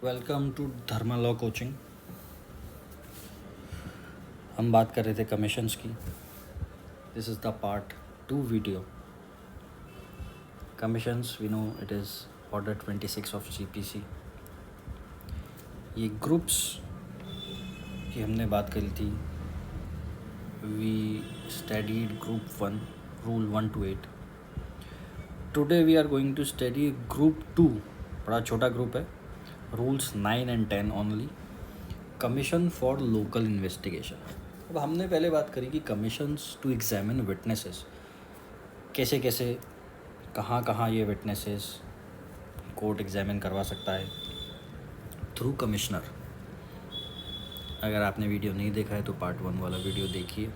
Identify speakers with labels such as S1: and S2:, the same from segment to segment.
S1: Welcome to Dharma law coaching. हम बात कर रहे थे कमीशंस की। This is the part 2 video. Commissions we know it is order 26 of GPC. ये ग्रुप्स की हमने बात करी थी। We studied group 1 rule 1 to 8। Today we are going to study group 2। बड़ा छोटा ग्रुप है, rules 9 and 10 only. Commission for local investigation. अब हमने पहले बात करी कि कमीशंस टू एग्जामिन विटनेसेस कैसे कैसे कहाँ कहाँ ये विटनेसेस कोर्ट एग्जामिन करवा सकता है थ्रू कमिश्नर। अगर आपने वीडियो नहीं देखा है तो पार्ट 1 वाला वीडियो देखिए,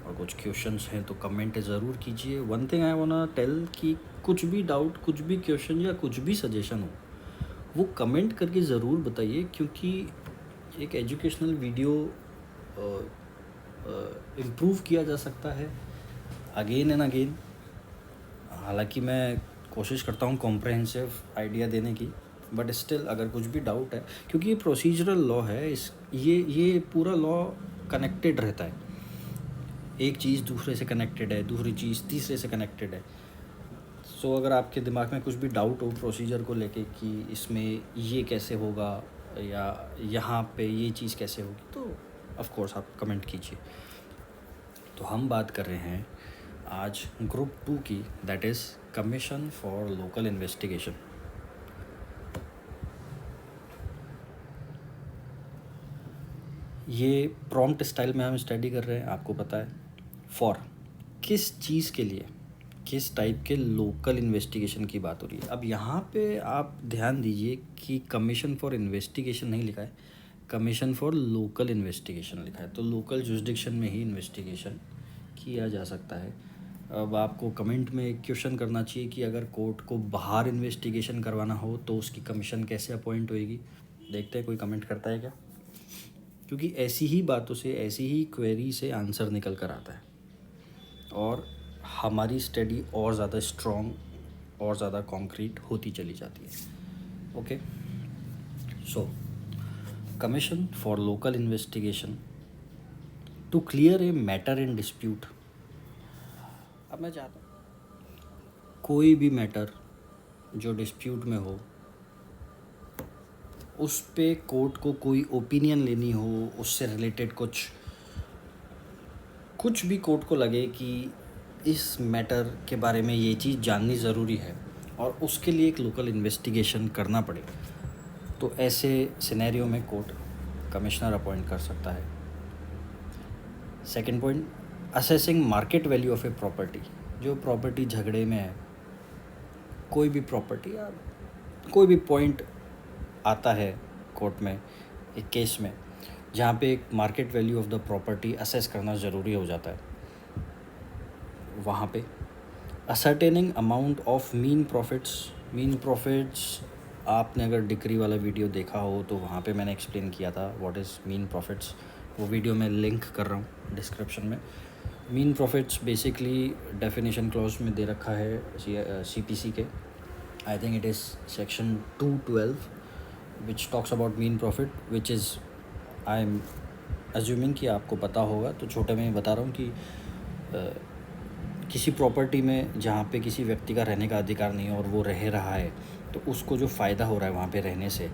S1: और कुछ क्वेश्चंस हैं तो कमेंट ज़रूर कीजिए। One thing I want tell कि कुछ भी डाउट, कुछ भी क्वेश्चन या कुछ भी सजेशन हो वो कमेंट करके ज़रूर बताइए, क्योंकि एक एजुकेशनल वीडियो इम्प्रूव किया जा सकता है अगेन एंड अगेन। हालांकि मैं कोशिश करता हूँ कॉम्प्रहेंसिव आइडिया देने की, बट स्टिल अगर कुछ भी डाउट है, क्योंकि ये प्रोसीजरल लॉ है, ये पूरा लॉ कनेक्टेड रहता है। एक चीज़ दूसरे से कनेक्टेड है, दूसरी चीज़ तीसरे से कनेक्टेड है। सो अगर आपके दिमाग में कुछ भी डाउट हो प्रोसीजर को लेके कि इसमें ये कैसे होगा या यहाँ पे ये चीज़ कैसे होगी, तो ऑफ कोर्स आप कमेंट कीजिए। तो हम बात कर रहे हैं आज ग्रुप 2 की, that is commission for local investigation. ये प्रॉम्प्ट स्टाइल में हम स्टडी कर रहे हैं, आपको पता है। फॉर किस चीज़ के लिए, किस टाइप के लोकल इन्वेस्टिगेशन की बात हो रही है। अब यहाँ पे आप ध्यान दीजिए कि कमीशन फॉर इन्वेस्टिगेशन नहीं लिखा है, कमीशन फॉर लोकल इन्वेस्टिगेशन लिखा है। तो लोकल जुरिसडिक्शन में ही इन्वेस्टिगेशन किया जा सकता है। अब आपको कमेंट में एक क्वेश्चन करना चाहिए कि अगर कोर्ट को बाहर इन्वेस्टिगेशन करवाना हो तो उसकी कमीशन कैसे अपॉइंट होएगी। देखते हैं कोई कमेंट करता है क्या, क्योंकि ऐसी ही बातों से, ऐसी ही क्वेरी से आंसर निकल कर आता है और हमारी स्टडी और ज़्यादा स्ट्रॉन्ग और ज़्यादा कॉन्क्रीट होती चली जाती है। Okay, so commission for local investigation to clear a matter in dispute. अब मैं चाहता हूँ कोई भी मैटर जो डिस्प्यूट में हो उस पे कोर्ट को कोई ओपिनियन लेनी हो, उससे रिलेटेड कुछ भी कोर्ट को लगे कि इस मैटर के बारे में ये चीज़ जाननी ज़रूरी है और उसके लिए एक लोकल इन्वेस्टिगेशन करना पड़े, तो ऐसे सिनेरियो में कोर्ट कमिश्नर अपॉइंट कर सकता है। Second point, assessing market value of a property. जो प्रॉपर्टी झगड़े में है, कोई भी प्रॉपर्टी या कोई भी पॉइंट आता है कोर्ट में, एक केस में जहाँ पे एक market value of the property assess करना ज़रूरी हो जाता है, वहाँ पे ascertaining amount of mean profits. आपने अगर डिक्री वाला वीडियो देखा हो तो वहाँ पे मैंने एक्सप्लेन किया था व्हाट इज़ मीन प्रॉफिट्स। वो वीडियो मैं लिंक कर रहा हूँ डिस्क्रिप्शन में। Mean profits basically definition clause में दे रखा है सीपीसी के, I think it is section 212 which talks about mean profit, which is, I am assuming कि आपको पता होगा, तो छोटे में बता रहा हूँ कि किसी प्रॉपर्टी में जहाँ पे किसी व्यक्ति का रहने का अधिकार नहीं है और वो रह रहा है, तो उसको जो फ़ायदा हो रहा है वहाँ पे रहने से,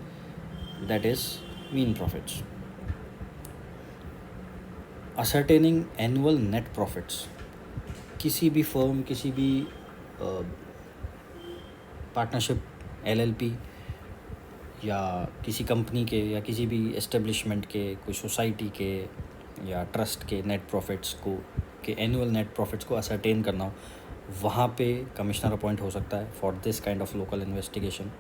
S1: that is mean profits. Ascertaining annual net profits. किसी भी फर्म, किसी भी पार्टनरशिप, एलएलपी या किसी कंपनी के या किसी भी एस्टेब्लिशमेंट के, कोई सोसाइटी के या ट्रस्ट के नेट प्रॉफिट्स को, के एनुअल नेट प्रॉफिट्स को असर्टेन करना हो, वहाँ पे कमिश्नर अपॉइंट हो सकता है for this kind of local investigation.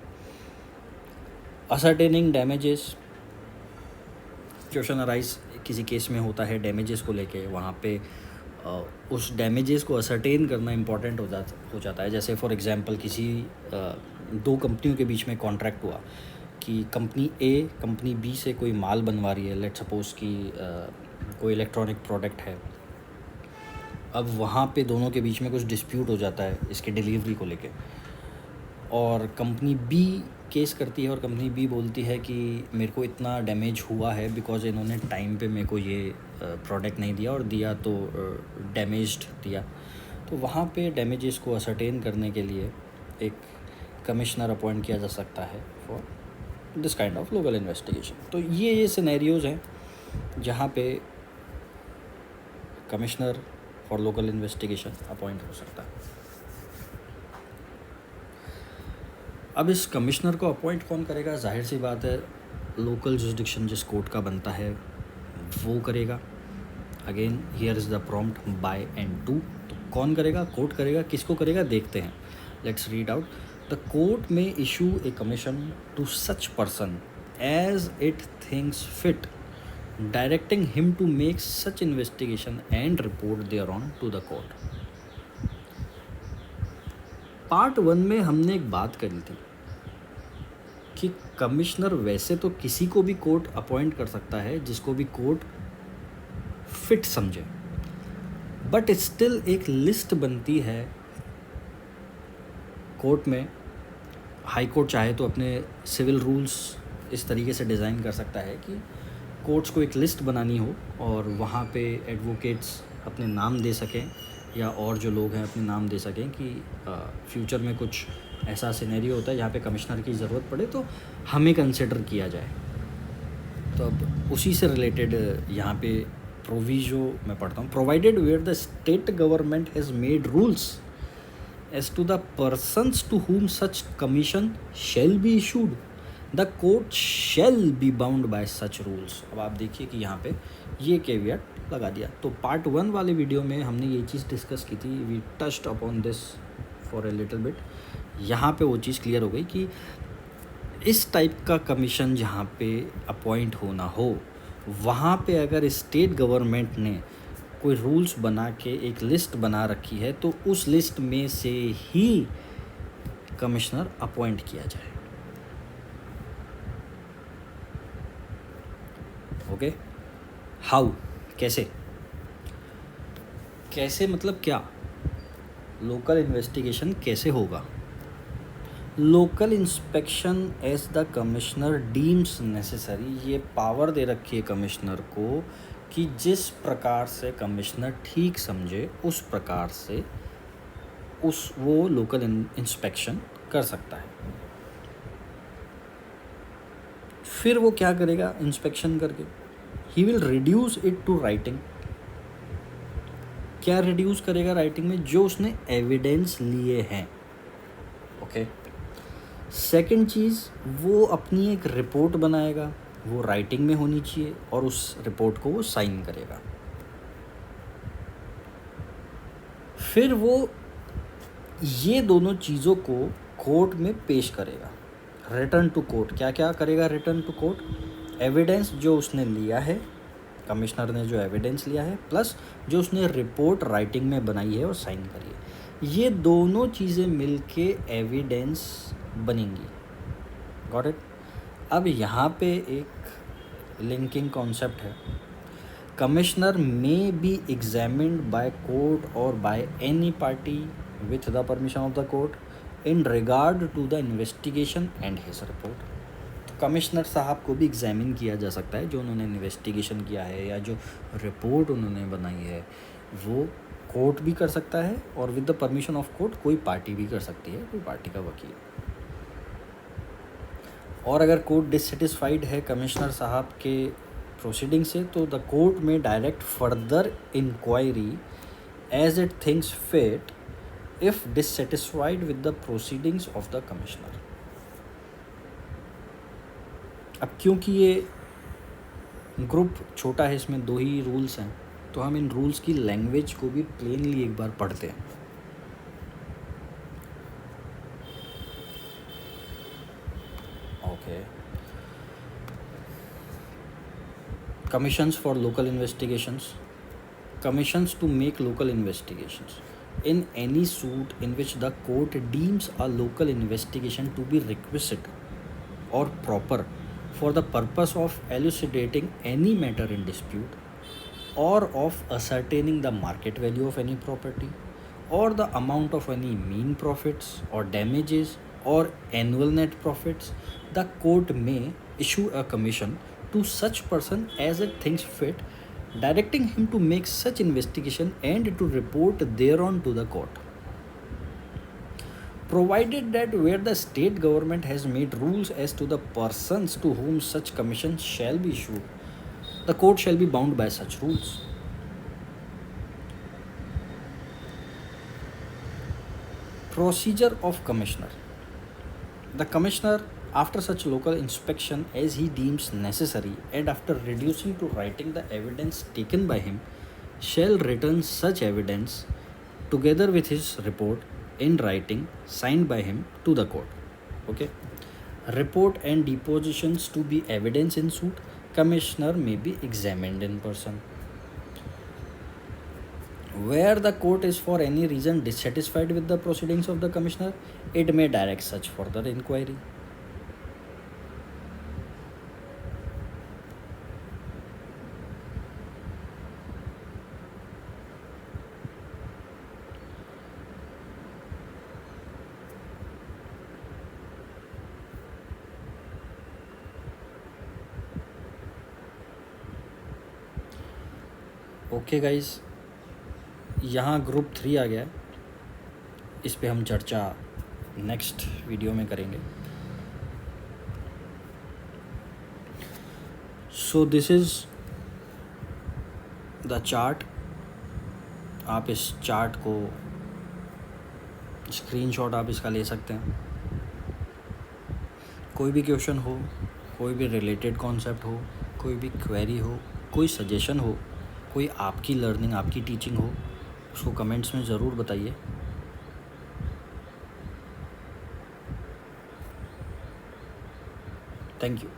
S1: Ascertaining damages. Question arise किसी केस में होता है डैमेजेस को लेके, वहाँ पे उस डैमेजेस को असर्टेन करना इम्पॉर्टेंट हो जाता है। जैसे फॉर एग्जांपल किसी दो कंपनियों के बीच में कॉन्ट्रैक्ट हुआ कि कंपनी ए कंपनी बी से कोई माल बनवा रही है, लेट्स सपोज कि कोई इलेक्ट्रॉनिक प्रोडक्ट है। अब वहाँ पे दोनों के बीच में कुछ डिस्प्यूट हो जाता है इसके डिलीवरी को लेके, और कंपनी बी केस करती है और कंपनी बी बोलती है कि मेरे को इतना डैमेज हुआ है बिकॉज इन्होंने टाइम पे मेरे को ये प्रोडक्ट नहीं दिया, और दिया तो डैमेज्ड दिया। तो वहाँ पे डैमेजेस को असरटेन करने के लिए एक कमिश्नर अपॉइंट किया जा सकता है for this kind of local investigation. तो ये सिनेरियोज़ हैं जहाँ पे commissioner for local investigation appoint हो सकता है। अब इस कमिश्नर को अपॉइंट कौन करेगा? जाहिर सी बात है, लोकल जुरिडिक्शन जिस कोर्ट का बनता है वो करेगा। Again here is the prompt by and to. तो कौन करेगा? कोर्ट करेगा। किसको करेगा देखते हैं, let's read out. The court में issue a commission to such person as it thinks fit, directing him to make such investigation and report thereon to the court. Part 1 में हमने एक बात करी थी कि कमिश्नर वैसे तो किसी को भी कोर्ट अपॉइंट कर सकता है जिसको भी कोर्ट फिट समझे, बट स्टिल एक लिस्ट बनती है कोर्ट में। हाई कोर्ट चाहे तो अपने सिविल रूल्स इस तरीके से डिज़ाइन कर सकता है कि कोर्ट्स को एक लिस्ट बनानी हो और वहाँ पे एडवोकेट्स अपने नाम दे सकें या और जो लोग हैं अपने नाम दे सकें कि फ्यूचर में कुछ ऐसा सिनेरियो होता है जहाँ पे कमिश्नर की ज़रूरत पड़े तो हमें कंसिडर किया जाए। तो अब उसी से रिलेटेड यहाँ पे प्रोविजो मैं पढ़ता हूँ। Provided where the state government has made rules as to the persons to whom such commission shall be issued, the court shall be bound by such rules। अब आप देखिए कि यहाँ पे ये कैवियट लगा दिया। तो पार्ट 1 वाले वीडियो में हमने ये चीज़ डिस्कस की थी, we touched upon this for a little bit. यहाँ पे वो चीज़ क्लियर हो गई कि इस टाइप का कमीशन जहाँ पे अपॉइंट होना हो, वहाँ पे अगर स्टेट गवर्नमेंट ने कोई रूल्स बना के एक लिस्ट बना रखी है तो उस लिस्ट में से ही कमिश्नर अपॉइंट किया जाए। ओके, हाउ, कैसे? कैसे मतलब क्या? लोकल इन्वेस्टिगेशन कैसे होगा? Local inspection as the commissioner deems necessary. ये पावर दे रखी है कमिश्नर को कि जिस प्रकार से कमिश्नर ठीक समझे उस प्रकार से वो लोकल इंस्पेक्शन कर सकता है। फिर वो क्या करेगा इंस्पेक्शन करके? He will reduce it to writing. क्या रिड्यूस करेगा राइटिंग में? जो उसने एविडेंस लिए हैं। ओके। सेकंड चीज़, वो अपनी एक रिपोर्ट बनाएगा, वो राइटिंग में होनी चाहिए और उस रिपोर्ट को वो साइन करेगा। फिर वो ये दोनों चीज़ों को कोर्ट में पेश करेगा। रिटर्न टू कोर्ट क्या क्या करेगा? रिटर्न टू कोर्ट, एविडेंस जो उसने लिया है, कमिश्नर ने जो एविडेंस लिया है, प्लस जो उसने रिपोर्ट राइटिंग में बनाई है और साइन करी है, ये दोनों चीज़ें मिलके एविडेंस बनेंगी। Got it? अब यहाँ पे एक लिंकिंग कॉन्सेप्ट है। Commissioner may be examined by court और by any party with the permission of the court in regard to the investigation and his report. तो कमिश्नर साहब को भी एग्जामिन किया जा सकता है, जो उन्होंने इन्वेस्टिगेशन किया है या जो रिपोर्ट उन्होंने बनाई है वो कोर्ट भी कर सकता है, और with the permission of court कोई पार्टी भी कर सकती है, कोई पार्टी का वकील। और अगर कोर्ट डिससेटिस्फाइड है कमिश्नर साहब के प्रोसीडिंग से तो द कोर्ट में direct further inquiry as it thinks fit if dissatisfied with the proceedings of the commissioner. अब क्योंकि ये ग्रुप छोटा है, इसमें 2 ही रूल्स हैं, तो हम इन रूल्स की लैंग्वेज को भी प्लेनली एक बार पढ़ते हैं। Okay, commissions for local investigations. Commissions to make local investigations in any suit in which the court deems a local investigation to be requisite or proper for the purpose of elucidating any matter in dispute or of ascertaining the market value of any property or the amount of any mean profits or damages or annual net profits, the court may issue a commission to such person as it thinks fit, directing him to make such investigation and to report thereon to the court. Provided that where the state government has made rules as to the persons to whom such commission shall be issued, the court shall be bound by such rules. Procedure of commissioner. The commissioner, after such local inspection as he deems necessary and after reducing to writing the evidence taken by him, shall return such evidence together with his report in writing signed by him to the court. Okay. Report and depositions to be evidence in suit. Commissioner may be examined in person. Where the court is for any reason dissatisfied with the proceedings of the commissioner, it may direct such further inquiry. Okay guys, यहाँ group 3 आ गया है, इस पे हम चर्चा next video में करेंगे. So this is the chart. आप इस चार्ट को स्क्रीनशॉट आप इसका ले सकते हैं. कोई भी क्वेश्चन हो, कोई भी रिलेटेड कॉन्सेप्ट हो, कोई भी क्वेरी हो, कोई सजेशन हो, कोई आपकी लर्निंग आपकी टीचिंग हो, उसको कमेंट्स में ज़रूर बताइए. Thank you.